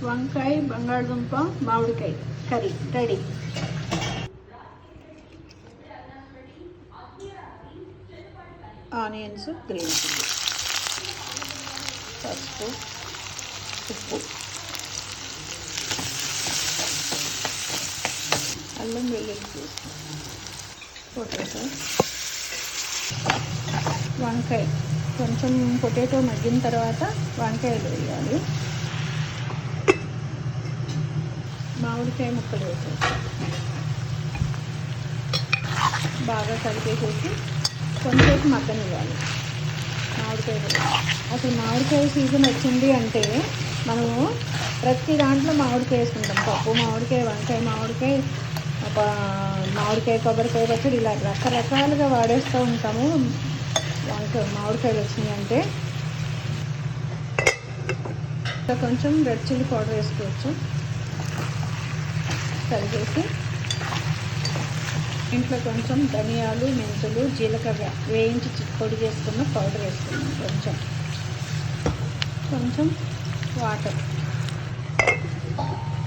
వంకాయ బంగాళదుంప మామిడికాయ curry ready. Onions, green chilli, పసుపు, ఉప్పు, అల్లం వెల్లుల్లి పేస్ట్, పొటాటో, వంకాయ. కొంచెం పొటాటో మగ్గిన తర్వాత వంకాయలు వేయాలి. మామిడికాయ ముక్కలు వేసేసి బాగా కలిపేసేసి కొంచెం మగ్గనివ్వాలి. మామిడికాయ అసలు మామిడికాయ సీజన్ వచ్చింది అంటే మనము ప్రతి దాంట్లో మామిడికాయ వేసుకుంటాం. పప్పు మామిడికాయ, వంకాయ మామిడికాయ, మామిడికాయ కొబ్బరికాయ పచ్చడి, ఇలా రకరకాలుగా వాడేస్తూ ఉంటాము. మామిడికాయలు వచ్చినాయి అంటే కొంచెం రెడ్ చిల్లీ పౌడర్ వేసుకోవచ్చు. కలిపేసి ఇంట్లో కొంచెం ధనియాలు, మెంతులు, జీలకర్ర వేయించి పొడి చేసుకున్న పౌడర్ వేసుకున్నాం. కొంచెం వాటర్